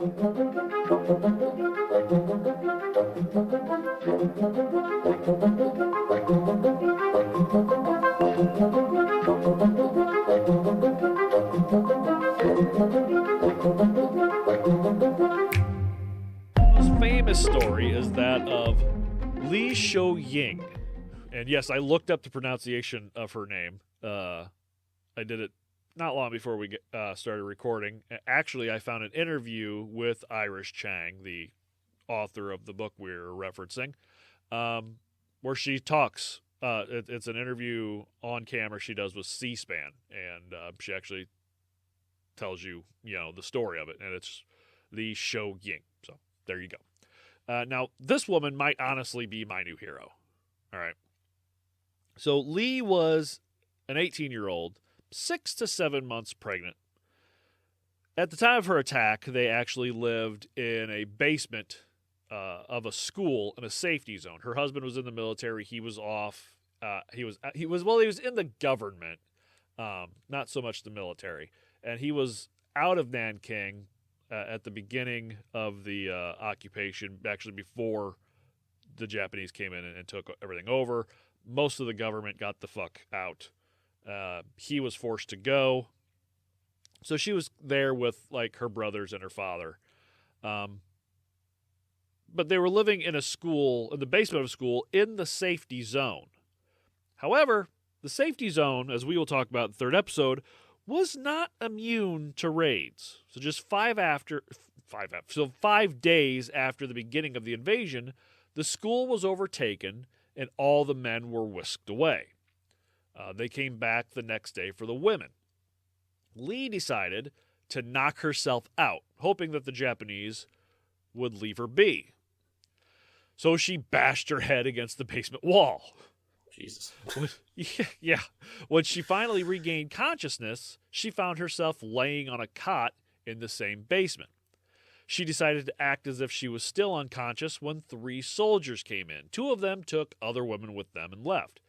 His famous story is that of Li Xouying. And yes, I looked up the pronunciation of her name. I did it not long before we started recording. Actually, I found an interview with Iris Chang, the author of the book we're referencing, where she talks. It's an interview on camera she does with C-SPAN, and she actually tells you, the story of it, and it's Li Xouying. So there you go. Now, this woman might honestly be my new hero. All right. So Li was an 18-year-old, 6 to 7 months pregnant. At the time of her attack, they actually lived in a basement of a school in a safety zone. Her husband was in the military. He was off. He was in the government, not so much the military. And he was out of Nanking at the beginning of the occupation, actually before the Japanese came in and took everything over. Most of the government got the fuck out. He was forced to go. So she was there with her brothers and her father. But they were living in a school, in the basement of a school, in the safety zone. However, the safety zone, as we will talk about in the third episode, was not immune to raids. So just 5 days after the beginning of the invasion, the school was overtaken and all the men were whisked away. They came back the next day for the women. Li decided to knock herself out, hoping that the Japanese would leave her be. So she bashed her head against the basement wall. Jesus. Yeah. When she finally regained consciousness, she found herself laying on a cot in the same basement. She decided to act as if she was still unconscious when 3 soldiers came in. 2 of them took other women with them and left.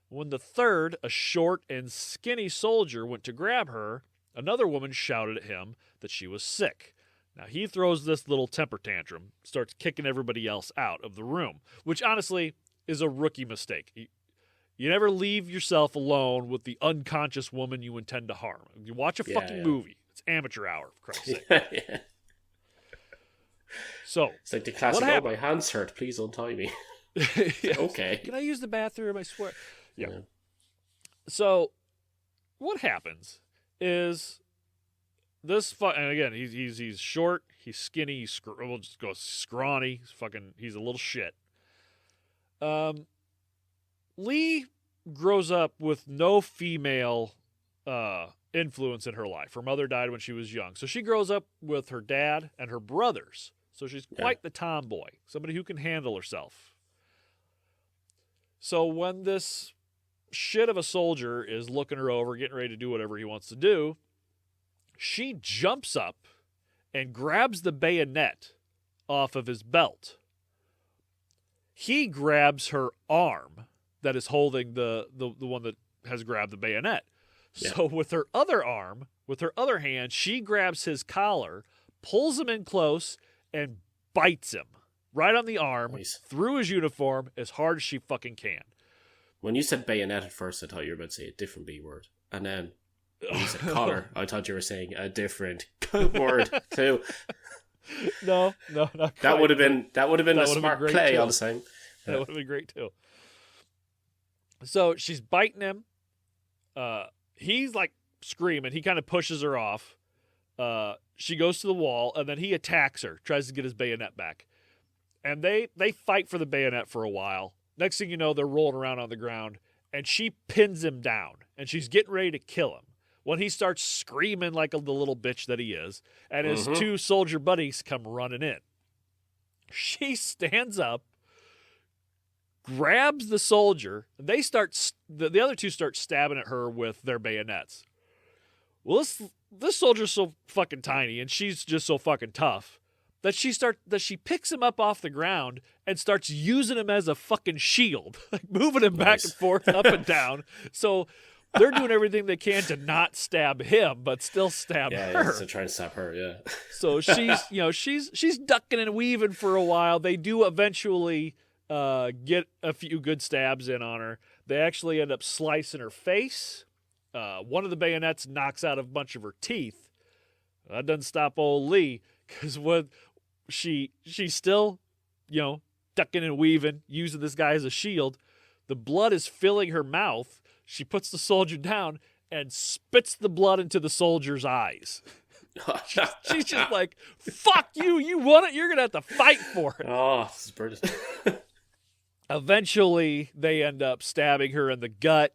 When the third, a short and skinny soldier, went to grab her, another woman shouted at him that she was sick. Now, he throws this little temper tantrum, starts kicking everybody else out of the room, which honestly is a rookie mistake. You never leave yourself alone with the unconscious woman you intend to harm. You watch a fucking movie. It's amateur hour, for Christ's sake. Yeah. So, it's like the classic, oh, my hands hurt, please untie me. Yes. Okay. Can I use the bathroom? I swear. Yeah. So, what happens is this, and again, he's short, he's skinny, we'll just go scrawny, he's a little shit. Li grows up with no female influence in her life. Her mother died when she was young. So she grows up with her dad and her brothers. So she's quite the tomboy, somebody who can handle herself. So when this shit of a soldier is looking her over, getting ready to do whatever he wants to do, she jumps up and grabs the bayonet off of his belt. He grabs her arm that is holding the one that has grabbed the bayonet. Yeah. So with her other arm, with her other hand, she grabs his collar, pulls him in close, and bites him right on the arm, through his uniform, as hard as she fucking can. When you said bayonet at first, I thought you were about to say a different B word. And then when you said collar, I thought you were saying a different word too. No, not quite. That would have been a smart play all the same. That would have been great too. So she's biting him. He's screaming. He kind of pushes her off. She goes to the wall, and then he attacks her, tries to get his bayonet back. And they fight for the bayonet for a while. Next thing you know, they're rolling around on the ground, and she pins him down, and she's getting ready to kill him when he starts screaming like the little bitch that he is, and his 2 soldier buddies come running in. She stands up, grabs the soldier, and the other 2 start stabbing at her with their bayonets. Well, this soldier's so fucking tiny, and she's just so fucking tough, that she picks him up off the ground and starts using him as a fucking shield, moving him back and forth, up and down. So they're doing everything they can to not stab him, but still stab her. Yeah, so trying to stab her, yeah. So she's ducking and weaving for a while. They do eventually get a few good stabs in on her. They actually end up slicing her face. One of the bayonets knocks out a bunch of her teeth. That doesn't stop old Li, because when she's still, ducking and weaving, using this guy as a shield. The blood is filling her mouth. She puts the soldier down and spits the blood into the soldier's eyes. She's just like, fuck you, you want it? You're going to have to fight for it. Oh, this is brilliant. Eventually, they end up stabbing her in the gut.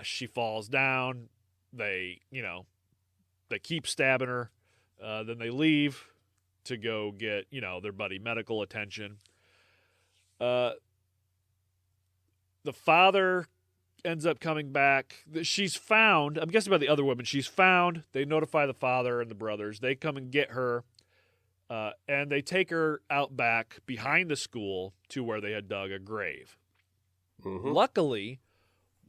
She falls down. They keep stabbing her. Then they leave to go get, their buddy medical attention. The father ends up coming back. She's found. I'm guessing about the other woman. She's found. They notify the father and the brothers. They come and get her, and they take her out back behind the school to where they had dug a grave. Mm-hmm. Luckily,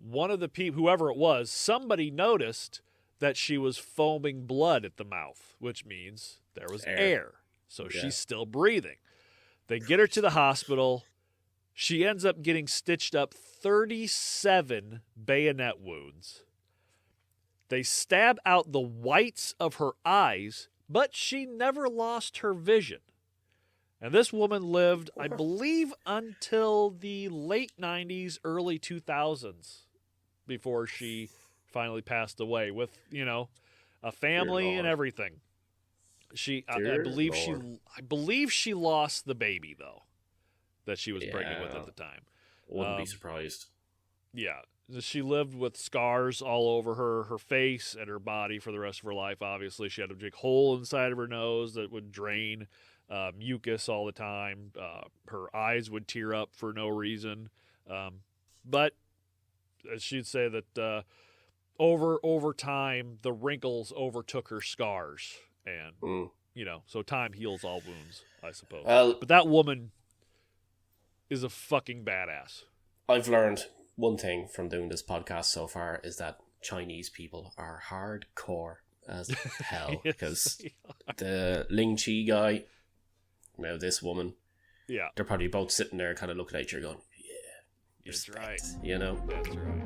one of the people, whoever it was, somebody noticed that she was foaming blood at the mouth, which means there was air. So she's still breathing. They get her to the hospital. She ends up getting stitched up 37 bayonet wounds. They stab out the whites of her eyes, but she never lost her vision. And this woman lived, I believe, until the late 90s, early 2000s before she finally passed away with, a family and everything. I believe she lost the baby, though, that she was pregnant with at the time. Wouldn't be surprised. Yeah. She lived with scars all over her face and her body for the rest of her life. Obviously, she had a big hole inside of her nose that would drain mucus all the time. Her eyes would tear up for no reason. But she'd say that over time, the wrinkles overtook her scars. And, so time heals all wounds, I suppose. But that woman is a fucking badass. I've learned one thing from doing this podcast so far is that Chinese people are hardcore as hell. Because the Ling Chi guy, now this woman, they're probably both sitting there kind of looking at you going, yeah, that's respect, right. That's right.